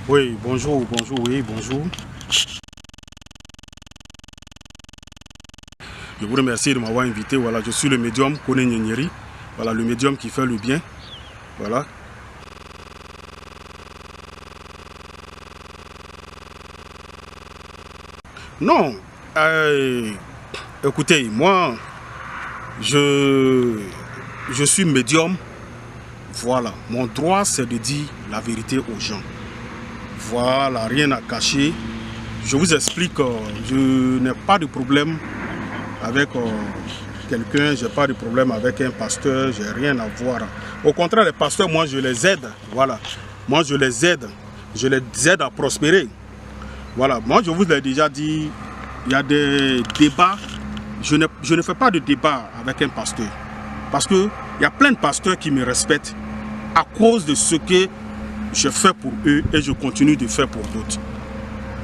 Oui, bonjour, bonjour, oui, bonjour. Je vous remercie de m'avoir invité. Voilà, je suis le médium Kone Nyenyeri. Voilà, le médium qui fait le bien. Voilà. Non, écoutez, moi, je suis médium. Voilà, mon droit, c'est de dire la vérité aux gens. Voilà, rien à cacher. Je vous explique, je n'ai pas de problème avec quelqu'un, je n'ai pas de problème avec un pasteur, je n'ai rien à voir. Au contraire, les pasteurs, moi, je les aide. Voilà, moi, je les aide à prospérer. Voilà, moi, je vous l'ai déjà dit, il y a des débats. Je ne fais pas de débat avec un pasteur. Parce qu'il y a plein de pasteurs qui me respectent à cause de ce que je fais pour eux et je continue de faire pour d'autres.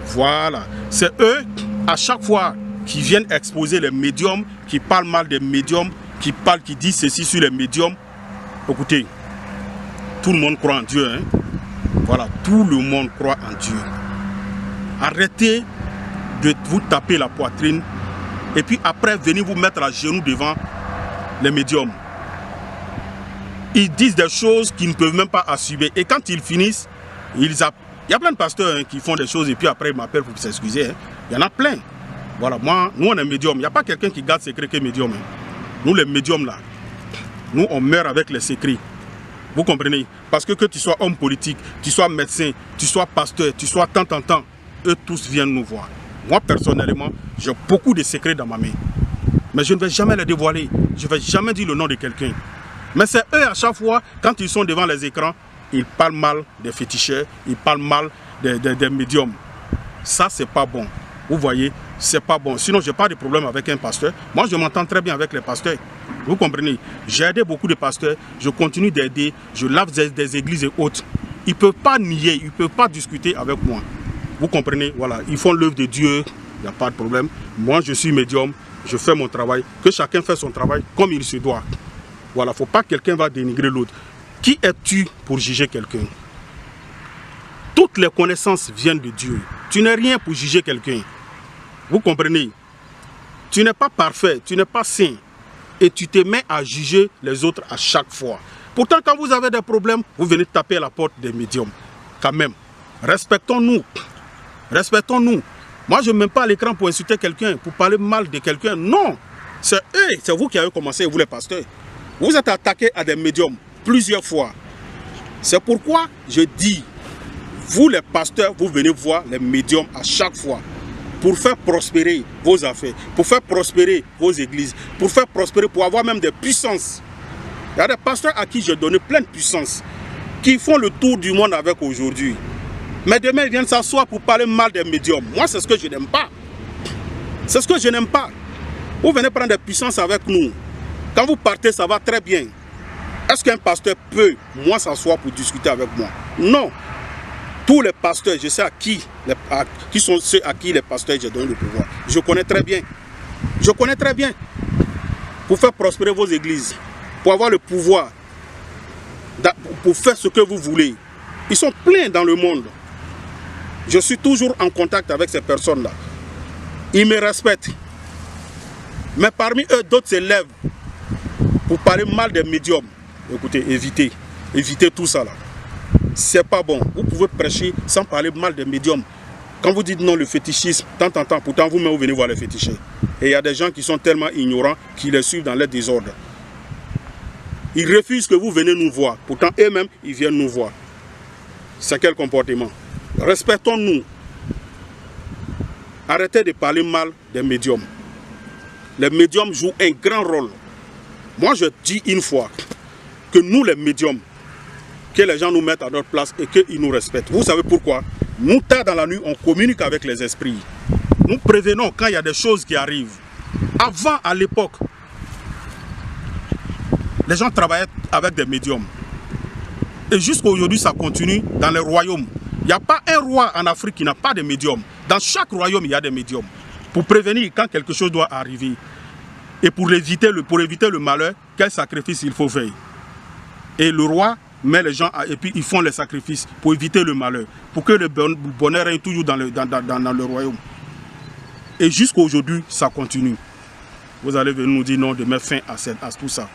Voilà. C'est eux, à chaque fois, qui viennent exposer les médiums, qui parlent mal des médiums, qui disent ceci sur les médiums. Écoutez, tout le monde croit en Dieu. Hein? Voilà, tout le monde croit en Dieu. Arrêtez de vous taper la poitrine et puis après, venez vous mettre à genoux devant les médiums. Ils disent des choses qu'ils ne peuvent même pas assumer. Et quand ils finissent, il y a plein de pasteurs qui font des choses et puis après ils m'appellent pour s'excuser. Hein. Il y en a plein. Voilà, moi, nous on est médium. Il n'y a pas quelqu'un qui garde secret que médium. Hein. Nous les médiums là, nous on meurt avec les secrets. Vous comprenez? Parce que tu sois homme politique, tu sois médecin, tu sois pasteur, tu sois tant, eux tous viennent nous voir. Moi personnellement, j'ai beaucoup de secrets dans ma main. Mais je ne vais jamais les dévoiler. Je ne vais jamais dire le nom de quelqu'un. Mais c'est eux à chaque fois, quand ils sont devant les écrans, ils parlent mal des féticheurs, ils parlent mal des médiums. Ça, c'est pas bon. Vous voyez, c'est pas bon. Sinon, je n'ai pas de problème avec un pasteur. Moi, je m'entends très bien avec les pasteurs. Vous comprenez? J'ai aidé beaucoup de pasteurs. Je continue d'aider. Je lave des églises et autres. Ils ne peuvent pas nier, ils ne peuvent pas discuter avec moi. Vous comprenez? Voilà, ils font l'œuvre de Dieu. Il n'y a pas de problème. Moi, je suis médium. Je fais mon travail. Que chacun fait son travail comme il se doit. Voilà, il ne faut pas que quelqu'un va dénigrer l'autre. Qui es-tu pour juger quelqu'un? Toutes les connaissances viennent de Dieu. Tu n'es rien pour juger quelqu'un. Vous comprenez? Tu n'es pas parfait, tu n'es pas saint. Et tu te mets à juger les autres à chaque fois. Pourtant, quand vous avez des problèmes, vous venez taper à la porte des médiums. Quand même, respectons-nous. Respectons-nous. Moi, je ne me mets pas à l'écran pour insulter quelqu'un, pour parler mal de quelqu'un. Non. C'est eux, c'est vous qui avez commencé, vous les pasteurs. Vous êtes attaqué à des médiums plusieurs fois. C'est pourquoi je dis, vous les pasteurs, vous venez voir les médiums à chaque fois pour faire prospérer vos affaires, pour faire prospérer vos églises, pour faire prospérer, pour avoir même des puissances. Il y a des pasteurs à qui j'ai donné plein de puissances, qui font le tour du monde avec aujourd'hui. Mais demain, ils viennent s'asseoir pour parler mal des médiums. Moi, c'est ce que je n'aime pas. C'est ce que je n'aime pas. Vous venez prendre des puissances avec nous. Quand vous partez, ça va très bien. Est-ce qu'un pasteur peut, moi, s'asseoir pour discuter avec moi? Non. Tous les pasteurs, je sais qui sont ceux à qui les pasteurs j'ai donné le pouvoir. Je connais très bien. Je connais très bien. Pour faire prospérer vos églises, pour avoir le pouvoir, pour faire ce que vous voulez. Ils sont pleins dans le monde. Je suis toujours en contact avec ces personnes-là. Ils me respectent. Mais parmi eux, d'autres se lèvent pour parler mal des médiums. Écoutez, évitez tout ça là. C'est pas bon. Vous pouvez prêcher sans parler mal des médiums. Quand vous dites non, le fétichisme, pourtant vous-même vous venez voir les féticheurs. Et il y a des gens qui sont tellement ignorants qui les suivent dans les désordres. Ils refusent que vous venez nous voir. Pourtant eux-mêmes, ils viennent nous voir. C'est quel comportement? Respectons-nous. Arrêtez de parler mal des médiums. Les médiums jouent un grand rôle. Moi, je dis une fois que nous, les médiums, que les gens nous mettent à notre place et qu'ils nous respectent. Vous savez pourquoi? Nous, tard dans la nuit, on communique avec les esprits. Nous prévenons quand il y a des choses qui arrivent. Avant, à l'époque, les gens travaillaient avec des médiums. Et jusqu'à aujourd'hui, ça continue dans les royaumes. Il n'y a pas un roi en Afrique qui n'a pas de médium. Dans chaque royaume, il y a des médiums. Pour prévenir quand quelque chose doit arriver. Et pour éviter le malheur, quel sacrifice il faut faire. Et le roi mais les gens, et puis ils font les sacrifices pour éviter le malheur, pour que le bonheur règne toujours dans le royaume. Et jusqu'à aujourd'hui, ça continue. Vous allez venir nous dire non, de mettre fin à tout ça.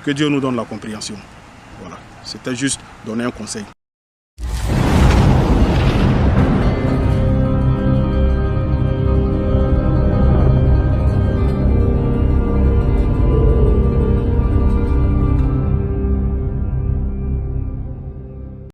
Que Dieu nous donne la compréhension. Voilà, c'était juste donner un conseil.